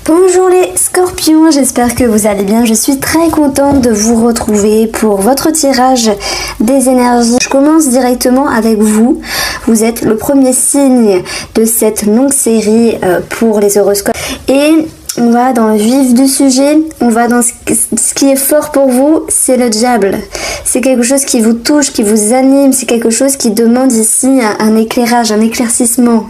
Bonjour les scorpions, j'espère que vous allez bien. Je suis très contente de vous retrouver pour votre tirage des énergies. Je commence directement avec vous. Vous êtes le premier signe de cette longue série pour les horoscopes. Et on va dans le vif du sujet, on va dans ce qui est fort pour vous, c'est le diable. C'est quelque chose qui vous touche, qui vous anime, c'est quelque chose qui demande ici un éclairage, un éclaircissement.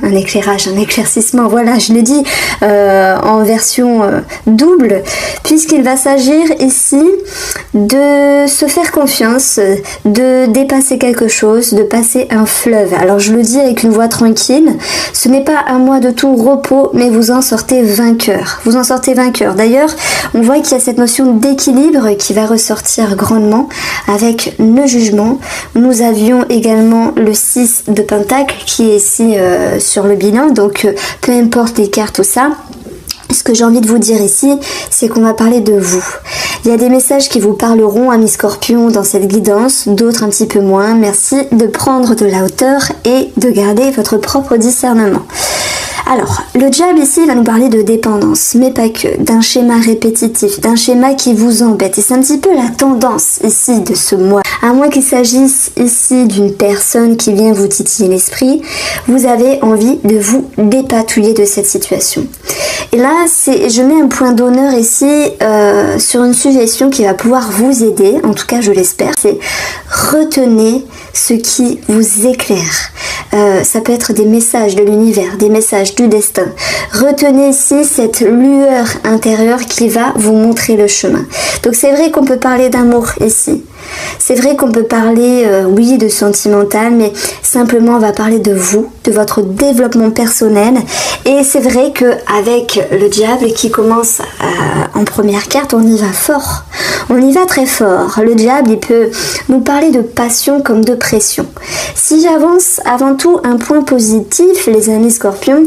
Voilà, je l'ai dit en version double, puisqu'il va s'agir ici de se faire confiance, de dépasser quelque chose, de passer un fleuve. Alors je le dis avec une voix tranquille, ce n'est pas un mois de tout repos, mais vous en sortez vainqueur. Vous en sortez vainqueur. D'ailleurs, on voit qu'il y a cette notion d'équilibre qui va ressortir grandement avec le jugement. Nous avions également le 6 de Pentacle qui est ici sur le bilan, donc peu importe les cartes, tout ça. Ce que j'ai envie de vous dire ici, c'est qu'on va parler de vous. Il y a des messages qui vous parleront, amis scorpions, dans cette guidance, d'autres un petit peu moins. Merci de prendre de la hauteur et de garder votre propre discernement. Alors, le diable ici va nous parler de dépendance, mais pas que, d'un schéma répétitif, d'un schéma qui vous embête. Et c'est un petit peu la tendance ici de ce mois. À moins qu'il s'agisse ici d'une personne qui vient vous titiller l'esprit, vous avez envie de vous dépatouiller de cette situation. Et là, je mets un point d'honneur ici sur une suggestion qui va pouvoir vous aider, en tout cas je l'espère, c'est retenez ce qui vous éclaire. Ça peut être des messages de l'univers, des messages du destin. Retenez ici cette lueur intérieure qui va vous montrer le chemin. Donc c'est vrai qu'on peut parler d'amour ici. C'est vrai qu'on peut parler, oui, de sentimental, mais simplement on va parler de vous, de votre développement personnel. Et c'est vrai qu'avec le diable qui commence en première carte, on y va fort. On y va très fort. Le diable, il peut nous parler de passion comme de pression. Si j'avance, avant tout, un point positif, les amis scorpions,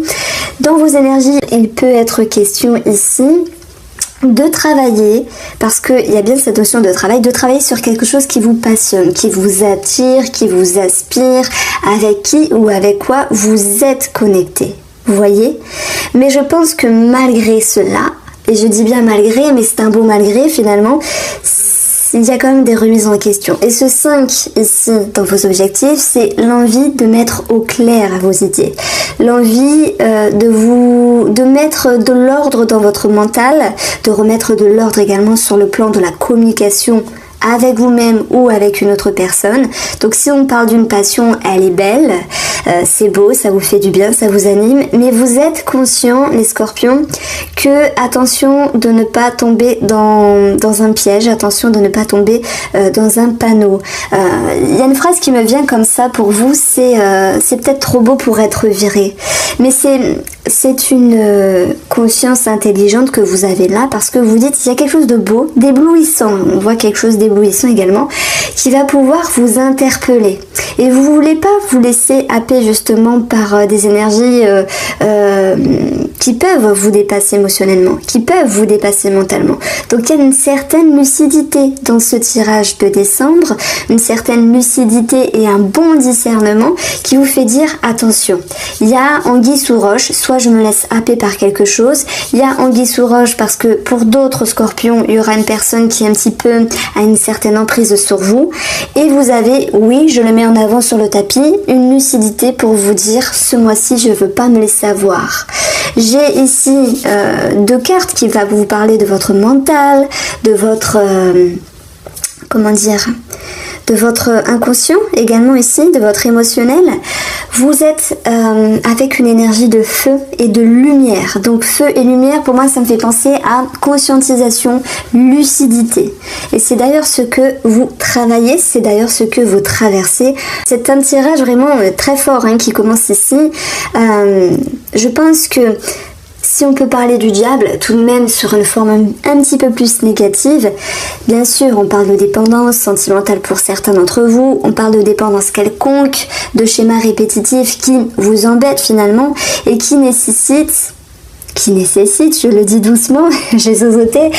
dans vos énergies, il peut être question ici de travailler, parce qu'il y a bien cette notion de travailler sur quelque chose qui vous passionne, qui vous attire, qui vous aspire, avec qui ou avec quoi vous êtes connecté. Vous voyez ? Mais je pense que malgré cela, et je dis bien malgré, mais c'est un beau malgré finalement, il y a quand même des remises en question. Et ce 5 ici dans vos objectifs, c'est l'envie de mettre au clair vos idées. L'envie de mettre de l'ordre dans votre mental, de remettre de l'ordre également sur le plan de la communication avec vous-même ou avec une autre personne. Donc si on parle d'une passion, elle est belle, c'est beau, ça vous fait du bien, ça vous anime, mais vous êtes conscients, les scorpions, que attention de ne pas tomber dans un piège, attention de ne pas tomber dans un panneau. Il y a une phrase qui me vient comme ça pour vous, c'est peut-être trop beau pour être viré, mais c'est une conscience intelligente que vous avez là, parce que vous dites il y a quelque chose de beau, d'éblouissant, on voit quelque chose d'éblouissant également, qui va pouvoir vous interpeller. Et vous voulez pas vous laisser happer justement par des énergies qui peuvent vous dépasser émotionnellement, qui peuvent vous dépasser mentalement. Donc il y a une certaine lucidité dans ce tirage de décembre, une certaine lucidité et un bon discernement qui vous fait dire attention, il y a anguille sous roche, soit je me laisse happer par quelque chose, il y a anguille sous roche parce que pour d'autres scorpions, il y aura une personne qui un petit peu a une certaine emprise sur vous, et vous avez, oui, je le mets en avant sur le tapis, une lucidité pour vous dire ce mois-ci je veux pas me laisser avoir. J'ai ici 2 cartes qui vont vous parler de votre mental, de votre de votre inconscient également ici, de votre émotionnel. Vous êtes avec une énergie de feu et de lumière. Donc feu et lumière, pour moi, ça me fait penser à conscientisation, lucidité. Et c'est d'ailleurs ce que vous travaillez, c'est d'ailleurs ce que vous traversez. C'est un tirage vraiment très fort qui commence ici. Je pense que si on peut parler du diable, tout de même sur une forme un petit peu plus négative, bien sûr on parle de dépendance sentimentale pour certains d'entre vous, on parle de dépendance quelconque, de schémas répétitifs qui vous embêtent finalement et qui nécessitent, je le dis doucement, j'ai zozoté,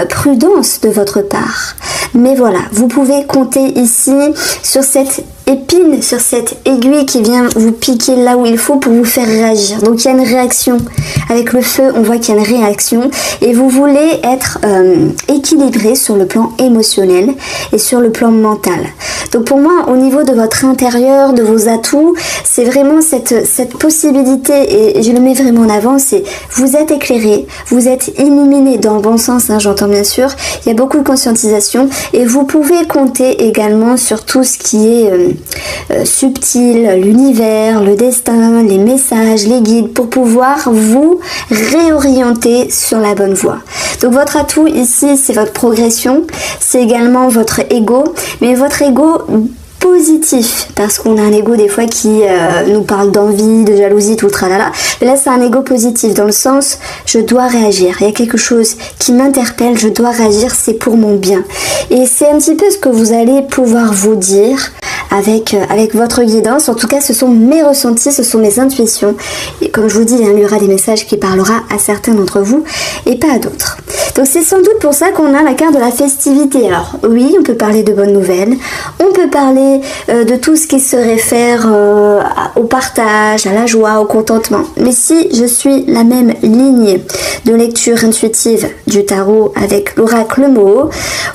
prudence de votre part. Mais voilà, vous pouvez compter ici sur cette épine sur cette aiguille qui vient vous piquer là où il faut pour vous faire réagir. Donc il y a une réaction. Avec le feu, on voit qu'il y a une réaction et vous voulez être équilibré sur le plan émotionnel et sur le plan mental. Donc pour moi, au niveau de votre intérieur, de vos atouts, c'est vraiment cette possibilité, et je le mets vraiment en avant, c'est vous êtes éclairé, vous êtes illuminé dans le bon sens, hein, j'entends bien sûr, il y a beaucoup de conscientisation et vous pouvez compter également sur tout ce qui est subtil, l'univers, le destin, les messages, les guides pour pouvoir vous réorienter sur la bonne voie. Donc votre atout ici, c'est votre progression, c'est également votre ego, mais votre ego positif, parce qu'on a un ego des fois qui nous parle d'envie, de jalousie, tout le tralala. Mais là, c'est un ego positif dans le sens, je dois réagir. Il y a quelque chose qui m'interpelle, je dois réagir, c'est pour mon bien. Et c'est un petit peu ce que vous allez pouvoir vous dire avec votre guidance. En tout cas, ce sont mes ressentis, ce sont mes intuitions. Et comme je vous dis, il y aura des messages qui parlera à certains d'entre vous et pas à d'autres. Donc c'est sans doute pour ça qu'on a la carte de la festivité. Alors oui, on peut parler de bonnes nouvelles, on peut parler de tout ce qui se réfère au partage, à la joie, au contentement. Mais si je suis la même ligne de lecture intuitive du tarot avec l'oracle Moho,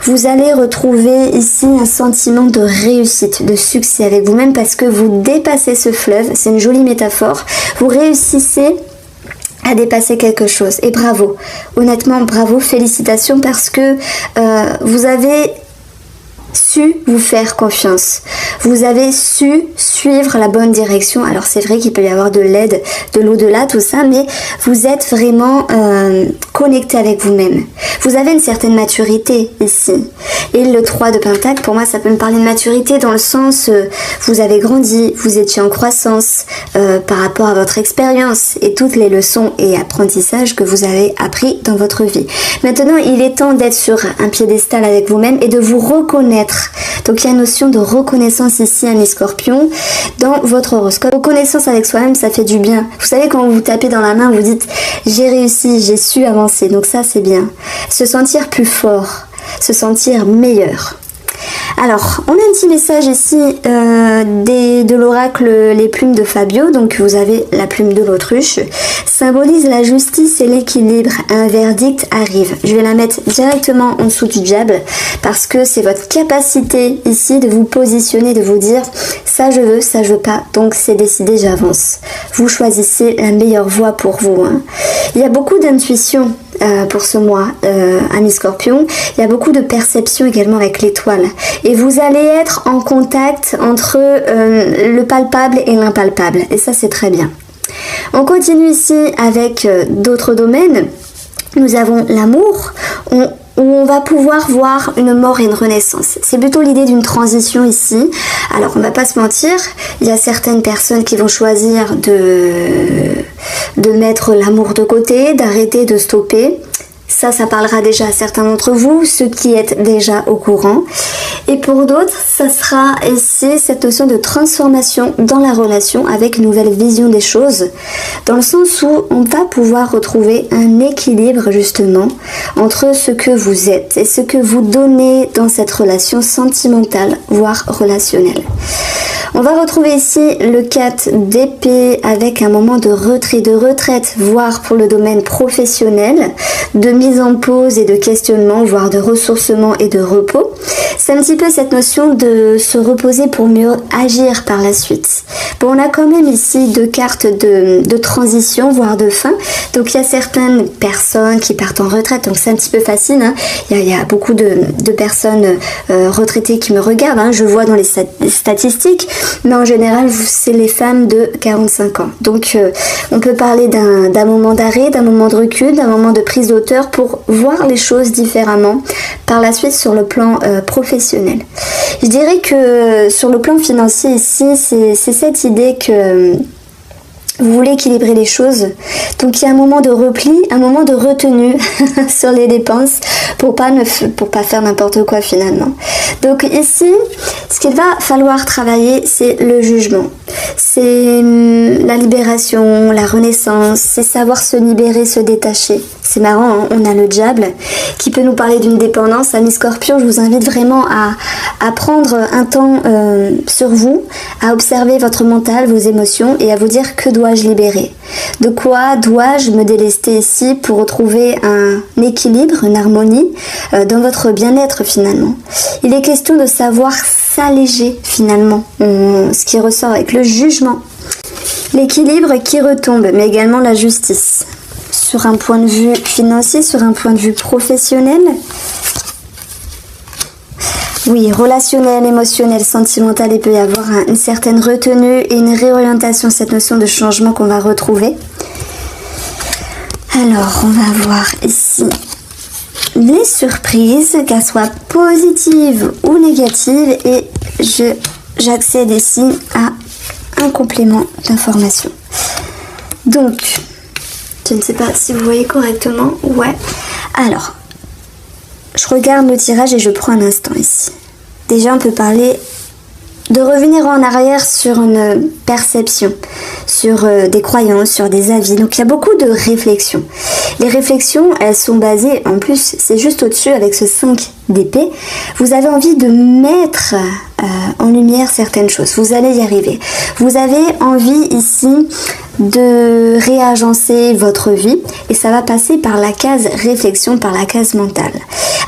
vous allez retrouver ici un sentiment de réussite, de succès avec vous-même parce que vous dépassez ce fleuve, c'est une jolie métaphore, vous réussissez à dépasser quelque chose et bravo, honnêtement bravo, félicitations parce que vous avez su vous faire confiance, vous avez su suivre la bonne direction. Alors c'est vrai qu'il peut y avoir de l'aide, de l'au-delà, tout ça, mais vous êtes vraiment connecté avec vous-même. Vous avez une certaine maturité ici. Et le 3 de Pentacle, pour moi, ça peut me parler de maturité dans le sens, vous avez grandi, vous étiez en croissance par rapport à votre expérience et toutes les leçons et apprentissages que vous avez appris dans votre vie. Maintenant, il est temps d'être sur un piédestal avec vous-même et de vous reconnaître. Donc il y a une notion de reconnaissance ici, ami Scorpion, dans votre horoscope. Reconnaissance avec soi-même, ça fait du bien. Vous savez, quand vous vous tapez dans la main, vous dites « j'ai réussi, j'ai su avancer ». Donc ça, c'est bien. Se sentir plus fort, se sentir meilleur. Alors, on a un petit message ici de l'oracle Les Plumes de Fabio. Donc vous avez la plume de l'autruche. Symbolise la justice et l'équilibre. Un verdict arrive. Je vais la mettre directement en dessous du diable parce que c'est votre capacité ici de vous positionner, de vous dire ça je veux pas. Donc c'est décidé, j'avance. Vous choisissez la meilleure voie pour vous. Hein. Il y a beaucoup d'intuition pour ce mois, ami Scorpion. Il y a beaucoup de perception également avec l'étoile. Et vous allez être en contact entre le palpable et l'impalpable. Et ça, c'est très bien. On continue ici avec d'autres domaines. Nous avons l'amour, où on va pouvoir voir une mort et une renaissance. C'est plutôt l'idée d'une transition ici. Alors, on va pas se mentir, il y a certaines personnes qui vont choisir de mettre l'amour de côté, d'arrêter, de stopper. Ça parlera déjà à certains d'entre vous, ceux qui êtes déjà au courant. Et pour d'autres, ça sera ici cette notion de transformation dans la relation avec une nouvelle vision des choses, dans le sens où on va pouvoir retrouver un équilibre justement entre ce que vous êtes et ce que vous donnez dans cette relation sentimentale, voire relationnelle. On va retrouver ici le 4 d'épée avec un moment de retrait, de retraite, voire pour le domaine professionnel, de mise en pause et de questionnement, voire de ressourcement et de repos. C'est un petit peu cette notion de se reposer pour mieux agir par la suite. Bon, on a quand même ici deux cartes de transition, voire de fin. Donc il y a certaines personnes qui partent en retraite, donc c'est un petit peu facile. Hein. Il y a beaucoup de personnes retraitées qui me regardent. Hein. Je vois dans les statistiques. Mais en général, c'est les femmes de 45 ans. Donc, on peut parler d'un moment d'arrêt, d'un moment de recul, d'un moment de prise d'auteur pour voir les choses différemment par la suite sur le plan professionnel. Je dirais que sur le plan financier ici, c'est cette idée que vous voulez équilibrer les choses. Donc il y a un moment de repli, un moment de retenue sur les dépenses pour pas faire n'importe quoi finalement. Donc ici, ce qu'il va falloir travailler, c'est le jugement. C'est la libération, la renaissance, c'est savoir se libérer, se détacher. C'est marrant, hein, on a le diable qui peut nous parler d'une dépendance. Amis Scorpion, je vous invite vraiment à prendre un temps sur vous, à observer votre mental, vos émotions et à vous dire que dois-je libérer? De quoi dois-je me délester ici pour retrouver un équilibre, une harmonie dans votre bien-être finalement? Il est question de savoir s'alléger finalement, ce qui ressort avec le jugement. L'équilibre qui retombe, mais également la justice. Sur un point de vue financier, sur un point de vue professionnel. Oui, relationnel, émotionnel, sentimental, il peut y avoir une certaine retenue et une réorientation, cette notion de changement qu'on va retrouver. Alors, on va voir ici les surprises, qu'elles soient positives ou négatives, et j'accède ici à un complément d'information. Donc, je ne sais pas si vous voyez correctement. Ouais. Alors, je regarde le tirage et je prends un instant ici. Déjà, on peut parler de revenir en arrière sur une perception, sur des croyances, sur des avis. Donc, il y a beaucoup de réflexions. Les réflexions, elles sont basées, en plus, c'est juste au-dessus avec ce 5 d'épée. Vous avez envie de mettre en lumière certaines choses. Vous allez y arriver. Vous avez envie ici de réagencer votre vie et ça va passer par la case réflexion, par la case mentale.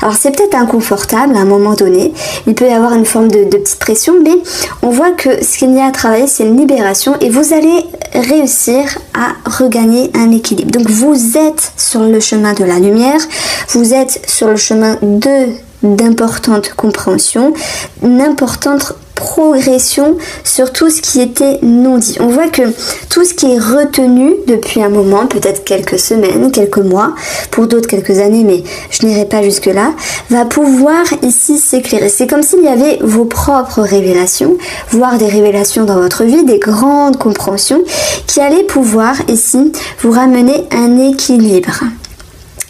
Alors c'est peut-être inconfortable à un moment donné, il peut y avoir une forme de petite pression, mais on voit que ce qu'il y a à travailler, c'est une libération et vous allez réussir à regagner un équilibre. Donc vous êtes sur le chemin de la lumière, vous êtes sur le chemin d'importante compréhension, une importante progression sur tout ce qui était non dit. On voit que tout ce qui est retenu depuis un moment, peut-être quelques semaines, quelques mois, pour d'autres quelques années, mais je n'irai pas jusque là, va pouvoir ici s'éclairer. C'est comme s'il y avait vos propres révélations, voire des révélations dans votre vie, des grandes compréhensions qui allaient pouvoir ici vous ramener un équilibre.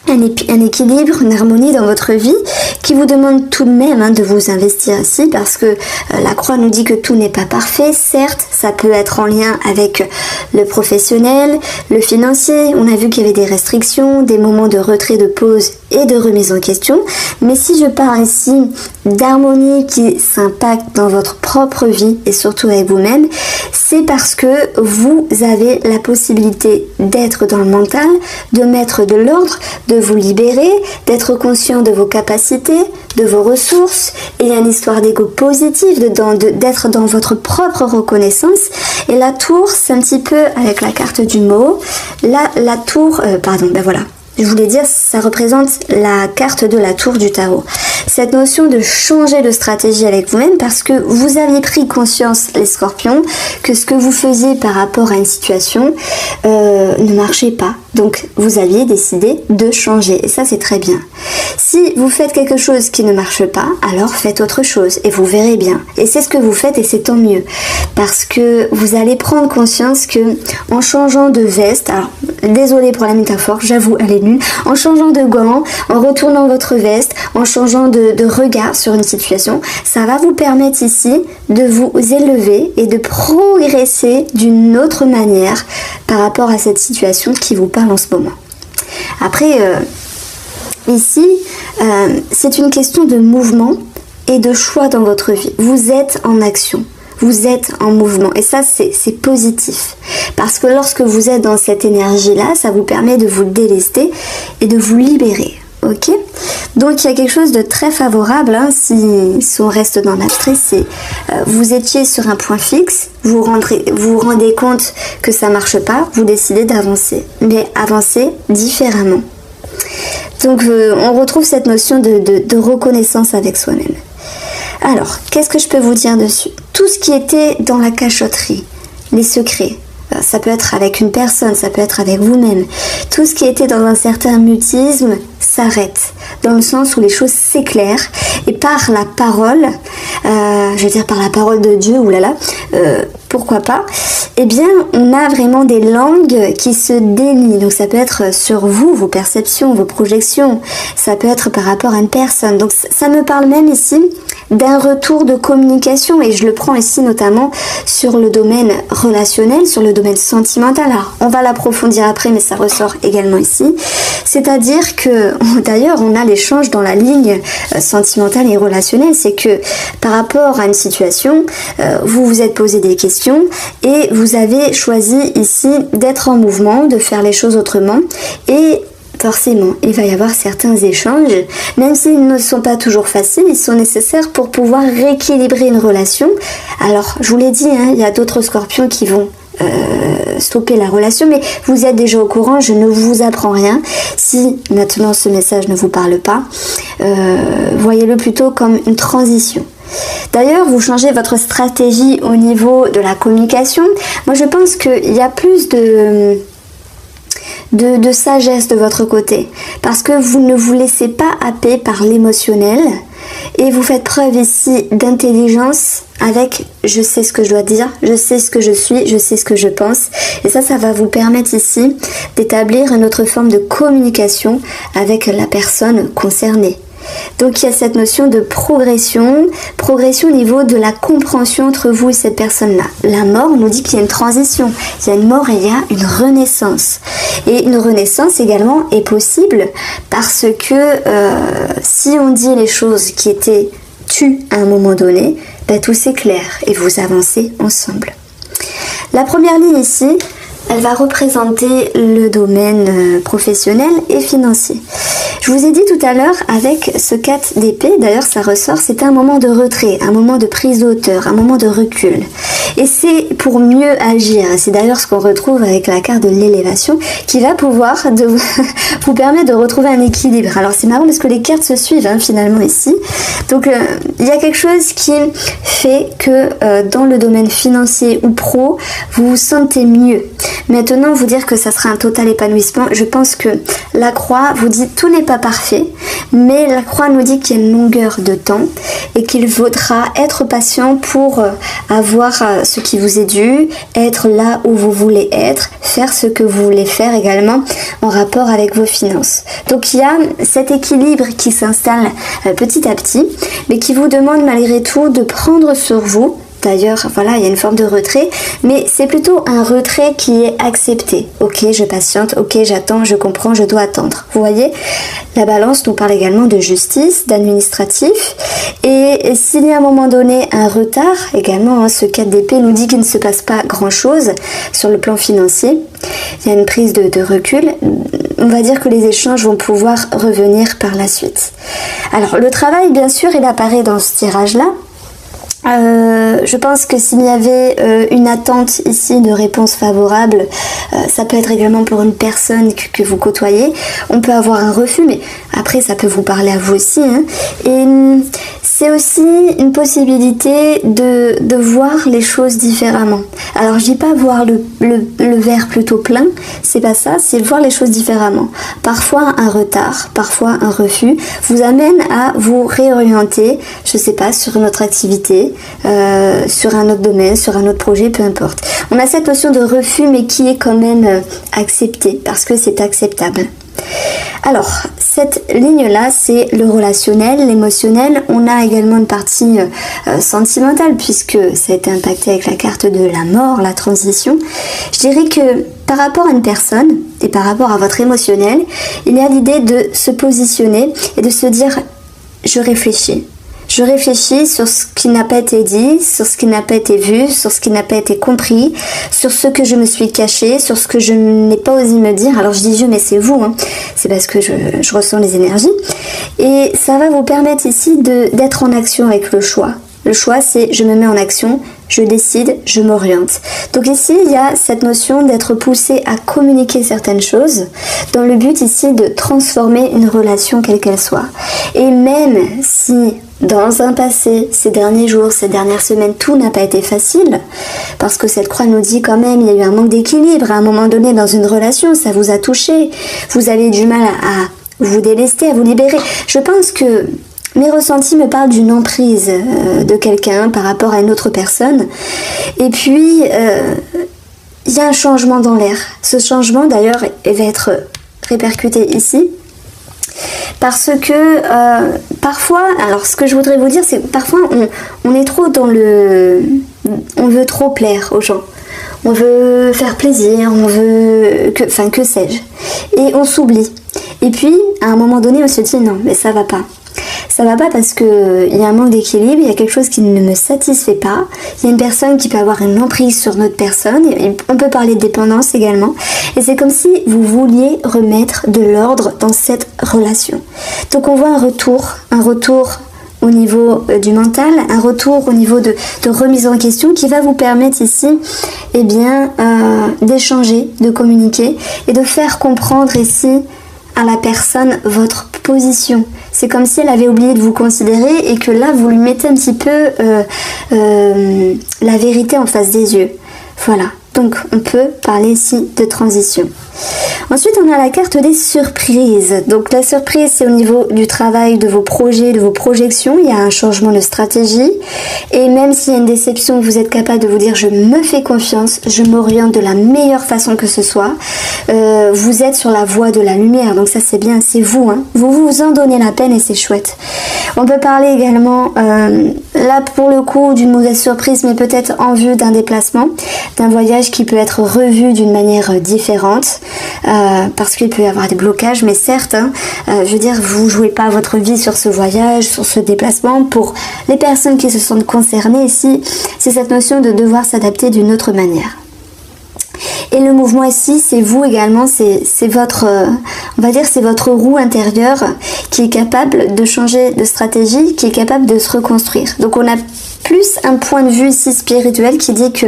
Un équilibre, une harmonie dans votre vie qui vous demande tout de même de vous investir ici parce que la croix nous dit que tout n'est pas parfait. Certes, ça peut être en lien avec le professionnel, le financier. On a vu qu'il y avait des restrictions, des moments de retrait, de pause et de remise en question. Mais si je parle ici d'harmonie qui s'impacte dans votre propre vie et surtout avec vous-même, c'est parce que vous avez la possibilité d'être dans le mental, de mettre de l'ordre, de vous libérer, d'être conscient de vos capacités, de vos ressources. Et il y a une histoire d'ego positive, d'être dans votre propre reconnaissance. Et la tour, c'est un petit peu avec la carte du mot. La tour, voilà. Je voulais dire, ça représente la carte de la tour du tarot. Cette notion de changer de stratégie avec vous-même parce que vous aviez pris conscience, les scorpions, que ce que vous faisiez par rapport à une situation ne marchait pas. Donc, vous aviez décidé de changer. Et ça, c'est très bien. Si vous faites quelque chose qui ne marche pas, alors faites autre chose et vous verrez bien. Et c'est ce que vous faites et c'est tant mieux. Parce que vous allez prendre conscience que en changeant de veste, alors désolée pour la métaphore, j'avoue, elle est nulle, en changeant de gants, en retournant votre veste, en changeant de regard sur une situation, ça va vous permettre ici de vous élever et de progresser d'une autre manière par rapport à cette situation qui vous parle en ce moment. Après, ici, c'est une question de mouvement et de choix dans votre vie. Vous êtes en action. Vous êtes en mouvement et ça c'est positif parce que lorsque vous êtes dans cette énergie là, ça vous permet de vous délester et de vous libérer, ok? Donc il y a quelque chose de très favorable si on reste dans l'abstrait, c'est vous étiez sur un point fixe, vous rendez compte que ça marche pas, vous décidez d'avancer, mais avancer différemment. Donc on retrouve cette notion de reconnaissance avec soi-même. Alors, qu'est-ce que je peux vous dire dessus? Tout ce qui était dans la cachotterie, les secrets, ça peut être avec une personne, ça peut être avec vous-même. Tout ce qui était dans un certain mutisme s'arrête, dans le sens où les choses s'éclairent et par la parole, je veux dire par la parole de Dieu, oulala, pourquoi pas, eh bien on a vraiment des langues qui se délient. Donc ça peut être sur vous, vos perceptions, vos projections, ça peut être par rapport à une personne. Donc ça me parle même ici d'un retour de communication, et je le prends ici notamment sur le domaine relationnel, sur le domaine sentimental. Alors on va l'approfondir après, mais ça ressort également ici. C'est-à-dire que, d'ailleurs, on a l'échange dans la ligne sentimentale et relationnelle, c'est que par rapport à une situation, vous vous êtes posé des questions et vous avez choisi ici d'être en mouvement, de faire les choses autrement, et forcément, il va y avoir certains échanges, même s'ils ne sont pas toujours faciles, ils sont nécessaires pour pouvoir rééquilibrer une relation. Alors, je vous l'ai dit, il y a d'autres scorpions qui vont stopper la relation, mais vous êtes déjà au courant, je ne vous apprends rien. Si maintenant ce message ne vous parle pas, voyez-le plutôt comme une transition. D'ailleurs, vous changez votre stratégie au niveau de la communication. Moi, je pense qu'il y a plus de sagesse de votre côté, parce que vous ne vous laissez pas happer par l'émotionnel et vous faites preuve ici d'intelligence avec je sais ce que je dois dire, je sais ce que je suis, je sais ce que je pense, et ça va vous permettre ici d'établir une autre forme de communication avec la personne concernée. Donc il y a cette notion de progression au niveau de la compréhension entre vous et cette personne-là. La mort nous dit qu'il y a une transition, il y a une mort et il y a une renaissance. Et une renaissance également est possible parce que si on dit les choses qui étaient tues à un moment donné, tout s'éclaire et vous avancez ensemble. La première ligne ici, elle va représenter le domaine professionnel et financier. Je vous ai dit tout à l'heure avec ce 4 d'épée, d'ailleurs ça ressort, c'est un moment de retrait, un moment de prise de hauteur, un moment de recul. Et c'est pour mieux agir. C'est d'ailleurs ce qu'on retrouve avec la carte de l'élévation qui va pouvoir vous permettre de retrouver un équilibre. Alors c'est marrant parce que les cartes se suivent finalement ici. Donc il y a quelque chose qui fait que dans le domaine financier ou pro, vous vous sentez mieux. Maintenant, vous dire que ça sera un total épanouissement, je pense que la croix vous dit tout n'est pas parfait, mais la croix nous dit qu'il y a une longueur de temps et qu'il faudra être patient pour avoir ce qui vous est dû, être là où vous voulez être, faire ce que vous voulez faire également en rapport avec vos finances. Donc il y a cet équilibre qui s'installe petit à petit, mais qui vous demande malgré tout de prendre sur vous. D'ailleurs, voilà, il y a une forme de retrait, mais c'est plutôt un retrait qui est accepté. Ok, je patiente, ok, j'attends, je comprends, je dois attendre. Vous voyez, la balance nous parle également de justice, d'administratif, et s'il y a à un moment donné un retard, également, ce 4 d'épée nous dit qu'il ne se passe pas grand-chose sur le plan financier, il y a une prise de recul, on va dire que les échanges vont pouvoir revenir par la suite. Alors, le travail, bien sûr, il apparaît dans ce tirage-là. Je pense que s'il y avait une attente ici de réponse favorable, ça peut être également pour une personne que vous côtoyez, on peut avoir un refus, mais après ça peut vous parler à vous aussi, et c'est aussi une possibilité de voir les choses différemment. Alors je dis pas voir le verre plutôt plein, c'est pas ça, c'est voir les choses différemment. Parfois un retard, parfois un refus vous amène à vous réorienter, je sais pas, sur une autre activité, sur un autre domaine, sur un autre projet, peu importe. On a cette notion de refus mais qui est quand même acceptée parce que c'est acceptable. Alors, cette ligne-là, c'est le relationnel, l'émotionnel. On a également une partie sentimentale puisque ça a été impacté avec la carte de la mort, la transition. Je dirais que par rapport à une personne et par rapport à votre émotionnel, il y a l'idée de se positionner et de se dire « je réfléchis ». Je réfléchis sur ce qui n'a pas été dit, sur ce qui n'a pas été vu, sur ce qui n'a pas été compris, sur ce que je me suis caché, sur ce que je n'ai pas osé me dire. Alors je dis je, mais c'est vous, c'est parce que je ressens les énergies. Et ça va vous permettre ici d'être en action avec le choix. Le choix, c'est je me mets en action, je décide, je m'oriente. Donc ici, il y a cette notion d'être poussé à communiquer certaines choses dans le but ici de transformer une relation quelle qu'elle soit. Et même si dans un passé, ces derniers jours, ces dernières semaines, tout n'a pas été facile, parce que cette croix nous dit quand même il y a eu un manque d'équilibre à un moment donné dans une relation, ça vous a touché, vous avez du mal à vous délester, à vous libérer. Je pense que mes ressentis me parlent d'une emprise de quelqu'un par rapport à une autre personne. Et puis, il y a un changement dans l'air. Ce changement d'ailleurs va être répercuté ici. Parce que parfois, alors ce que je voudrais vous dire, c'est que parfois on est trop dans on veut trop plaire aux gens. On veut faire plaisir, on veut que sais-je. Et on s'oublie. Et puis, à un moment donné, on se dit non, mais ça va pas. Ça va pas parce que il y a un manque d'équilibre, il y a quelque chose qui ne me satisfait pas. Il y a une personne qui peut avoir une emprise sur notre personne. On peut parler de dépendance également. Et c'est comme si vous vouliez remettre de l'ordre dans cette relation. Donc on voit un retour au niveau du mental, un retour au niveau de remise en question qui va vous permettre ici d'échanger, de communiquer et de faire comprendre ici à la personne votre position. C'est comme si elle avait oublié de vous considérer et que là vous lui mettez un petit peu la vérité en face des yeux. Voilà, donc on peut parler ici de transition. Ensuite, on a la carte des surprises. Donc la surprise, c'est au niveau du travail, de vos projets, de vos projections. Il y a un changement de stratégie. Et même s'il y a une déception, vous êtes capable de vous dire je me fais confiance, je m'oriente de la meilleure façon que ce soit. Vous êtes sur la voie de la lumière. Donc ça, c'est bien, c'est vous. Hein. Vous vous en donnez la peine et c'est chouette. On peut parler également, là pour le coup, d'une mauvaise surprise, mais peut-être en vue d'un déplacement, d'un voyage qui peut être revu d'une manière différente. Parce qu'il peut y avoir des blocages, mais certes, je veux dire, vous jouez pas votre vie sur ce voyage, sur ce déplacement. Pour les personnes qui se sentent concernées ici, c'est cette notion de devoir s'adapter d'une autre manière. Et le mouvement ici, c'est vous également, c'est votre, on va dire, c'est votre roue intérieure qui est capable de changer de stratégie, qui est capable de se reconstruire. Donc on a plus un point de vue ici spirituel qui dit que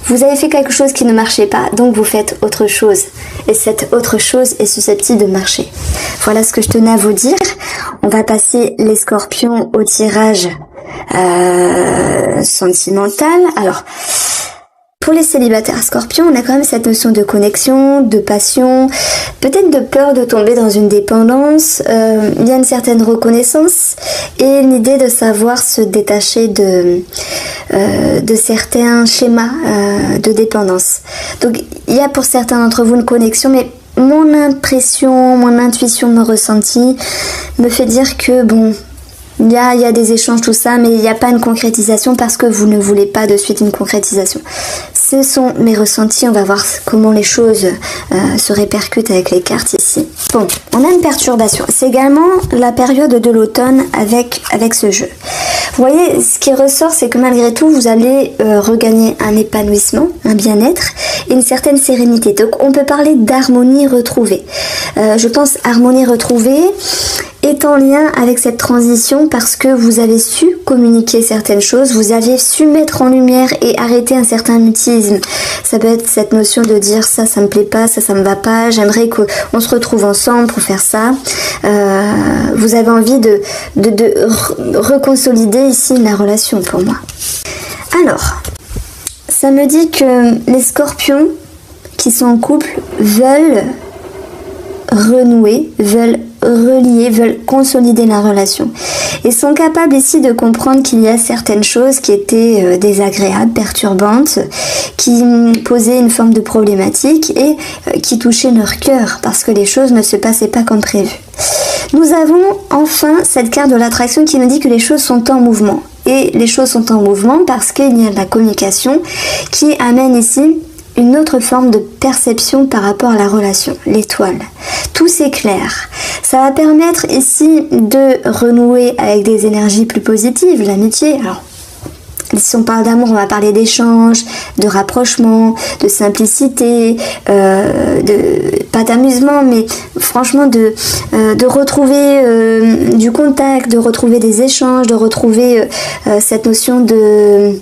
vous avez fait quelque chose qui ne marchait pas, donc vous faites autre chose. Et cette autre chose est susceptible de marcher. Voilà ce que je tenais à vous dire. On va passer les scorpions au tirage sentimental. Alors, pour les célibataires scorpions, on a quand même cette notion de connexion, de passion, peut-être de peur de tomber dans une dépendance. Il y a une certaine reconnaissance et une idée de savoir se détacher de certains schémas de dépendance. Donc il y a pour certains d'entre vous une connexion, mais mon impression, mon intuition, mon ressenti me fait dire que bon, il y a des échanges, tout ça, mais il n'y a pas une concrétisation parce que vous ne voulez pas de suite une concrétisation. Ce sont mes ressentis, on va voir comment les choses se répercutent avec les cartes ici. Bon, on a une perturbation. C'est également la période de l'automne avec ce jeu. Vous voyez, ce qui ressort, c'est que malgré tout, vous allez regagner un épanouissement, un bien-être et une certaine sérénité. Donc, on peut parler d'harmonie retrouvée. Je pense harmonie retrouvée est en lien avec cette transition parce que vous avez su communiquer certaines choses, vous avez su mettre en lumière et arrêter un certain mutisme. Ça peut être cette notion de dire ça me plaît pas, ça me va pas, j'aimerais qu'on se retrouve ensemble pour faire ça. Vous avez envie de reconsolider ici la relation pour moi. Alors, ça me dit que les scorpions qui sont en couple veulent renouer, veulent relier, veulent consolider la relation et sont capables ici de comprendre qu'il y a certaines choses qui étaient désagréables, perturbantes, qui posaient une forme de problématique et qui touchaient leur cœur parce que les choses ne se passaient pas comme prévu. Nous avons enfin cette carte de l'attraction qui nous dit que les choses sont en mouvement. Et les choses sont en mouvement parce qu'il y a de la communication qui amène ici une autre forme de perception par rapport à la relation, l'étoile. Tout s'éclaire. Ça va permettre ici de renouer avec des énergies plus positives, l'amitié. Alors, si on parle d'amour, on va parler d'échange, de rapprochement, de simplicité, pas d'amusement, mais franchement de retrouver du contact, de retrouver des échanges, de retrouver cette notion de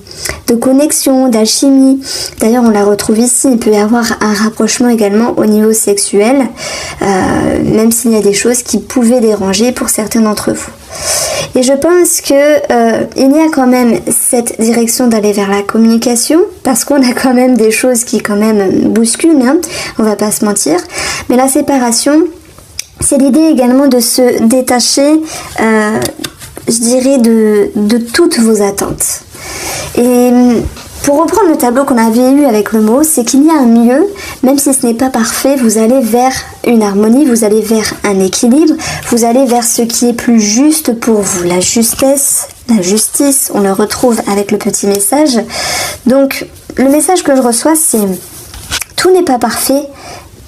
connexion, d'alchimie. D'ailleurs, on la retrouve ici. Il peut y avoir un rapprochement également au niveau sexuel, même s'il y a des choses qui pouvaient déranger pour certains d'entre vous. Et je pense que il y a quand même cette direction d'aller vers la communication parce qu'on a quand même des choses qui quand même bousculent, hein, on va pas se mentir. Mais la séparation, c'est l'idée également de se détacher, je dirais, de toutes vos attentes. Et Pour reprendre le tableau qu'on avait eu avec le mot, c'est qu'il y a un mieux, même si ce n'est pas parfait, vous allez vers une harmonie, vous allez vers un équilibre, vous allez vers ce qui est plus juste pour vous. La justesse, la justice, on le retrouve avec le petit message. Donc, le message que je reçois, c'est tout n'est pas parfait,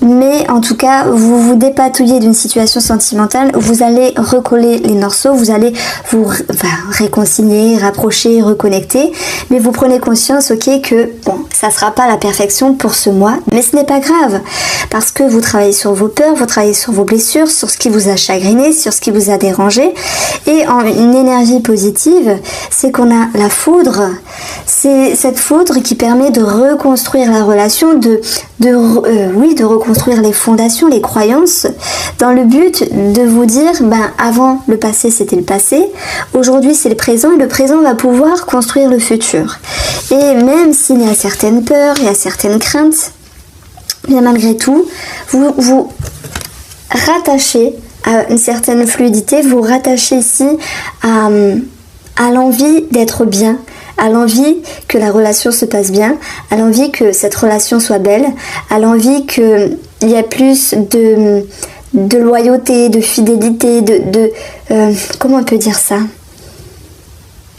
mais en tout cas, vous vous dépatouillez d'une situation sentimentale, vous allez recoller les morceaux, vous allez vous réconcilier, rapprocher, reconnecter, mais vous prenez conscience, ok, que bon, ça sera pas la perfection pour ce mois, mais ce n'est pas grave, parce que vous travaillez sur vos peurs, vous travaillez sur vos blessures, sur ce qui vous a chagriné, sur ce qui vous a dérangé, et en une énergie positive, c'est qu'on a la foudre, c'est cette foudre qui permet de reconstruire la relation, de reconstruire les fondations, les croyances, dans le but de vous dire, avant le passé c'était le passé, aujourd'hui c'est le présent et le présent va pouvoir construire le futur. Et même s'il y a certaines peurs, il y a certaines craintes, bien malgré tout, vous rattachez à une certaine fluidité, vous rattachez ici à l'envie d'être bien, à l'envie que la relation se passe bien, à l'envie que cette relation soit belle, à l'envie qu'il y ait plus de loyauté, de fidélité, comment on peut dire ça,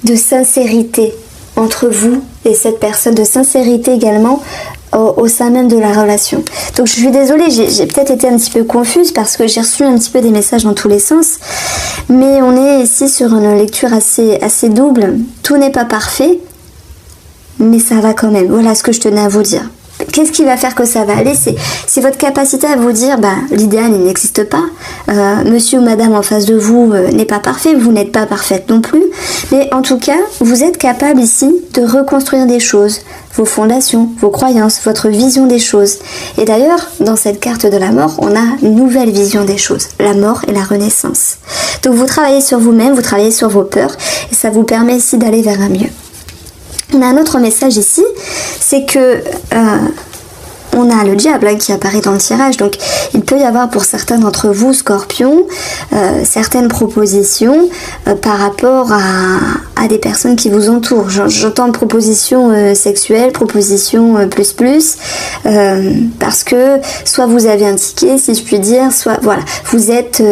de sincérité entre vous et cette personne, de sincérité également au sein même de la relation. Donc je suis désolée, j'ai peut-être été un petit peu confuse parce que j'ai reçu un petit peu des messages dans tous les sens, mais on est ici sur une lecture assez double. Tout n'est pas parfait, mais ça va quand même. Voilà ce que je tenais à vous dire. Qu'est-ce qui va faire que ça va aller? C'est votre capacité à vous dire, l'idéal il n'existe pas, monsieur ou madame en face de vous n'est pas parfait, vous n'êtes pas parfaite non plus, mais en tout cas, vous êtes capable ici de reconstruire des choses, vos fondations, vos croyances, votre vision des choses. Et d'ailleurs, dans cette carte de la mort, on a une nouvelle vision des choses, la mort et la renaissance. Donc vous travaillez sur vous-même, vous travaillez sur vos peurs, et ça vous permet ici d'aller vers un mieux. On a un autre message ici, c'est que on a le diable qui apparaît dans le tirage, donc il peut y avoir pour certains d'entre vous, Scorpion, certaines propositions par rapport à des personnes qui vous entourent. J'entends propositions sexuelles, propositions plus, parce que soit vous avez un ticket, si je puis dire, soit voilà, vous êtes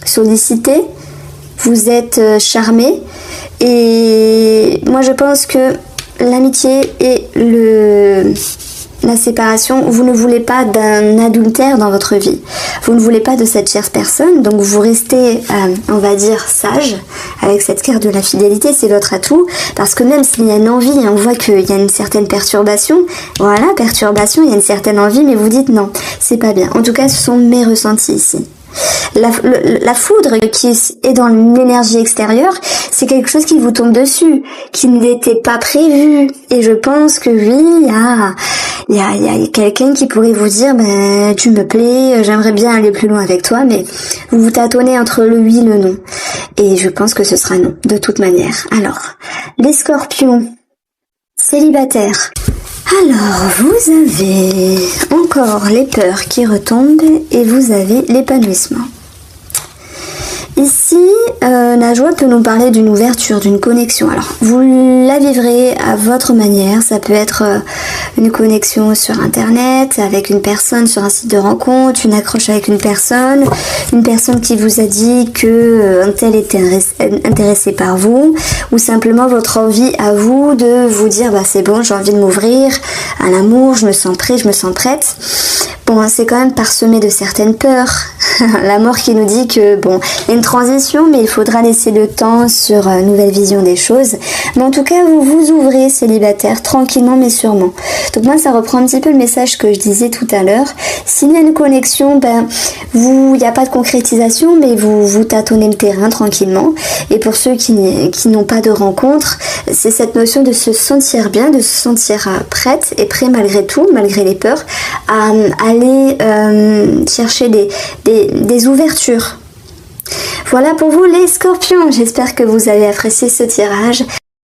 sollicité, vous êtes charmé. Et moi je pense que l'amitié et la séparation, vous ne voulez pas d'un adultère dans votre vie. Vous ne voulez pas de cette chère personne, donc vous restez, on va dire, sage avec cette carte de la fidélité, c'est votre atout, parce que même s'il y a une envie, on voit qu'il y a une certaine perturbation, voilà, perturbation, il y a une certaine envie, mais vous dites non, c'est pas bien. En tout cas, ce sont mes ressentis ici. La foudre qui est dans l'énergie extérieure, c'est quelque chose qui vous tombe dessus, qui n'était pas prévu. Et je pense que oui, il y a quelqu'un qui pourrait vous dire, tu me plais, j'aimerais bien aller plus loin avec toi, mais vous vous tâtonnez entre le oui et le non. Et je pense que ce sera non, de toute manière. Alors, les scorpions, célibataires. Alors, vous avez encore les peurs qui retombent et vous avez l'épanouissement. Ici, Najwa peut nous parler d'une ouverture, d'une connexion. Alors, vous la vivrez à votre manière. Ça peut être une connexion sur Internet, avec une personne sur un site de rencontre, une accroche avec une personne qui vous a dit que un tel était intéressé par vous, ou simplement votre envie à vous de vous dire, c'est bon, j'ai envie de m'ouvrir à l'amour, je me sens prêt, je me sens prête. Bon, c'est quand même parsemé de certaines peurs. La mort qui nous dit que, bon, il y a une transition, mais il faudra laisser le temps sur une nouvelle vision des choses. Mais en tout cas, vous vous ouvrez célibataire, tranquillement mais sûrement. Donc moi, ça reprend un petit peu le message que je disais tout à l'heure. S'il y a une connexion, il n'y a pas de concrétisation, mais vous tâtonnez le terrain tranquillement. Et pour ceux qui n'ont pas de rencontre, c'est cette notion de se sentir bien, de se sentir prête et prêt malgré tout, malgré les peurs, à aller chercher des ouvertures. Voilà pour vous les scorpions, j'espère que vous avez apprécié ce tirage.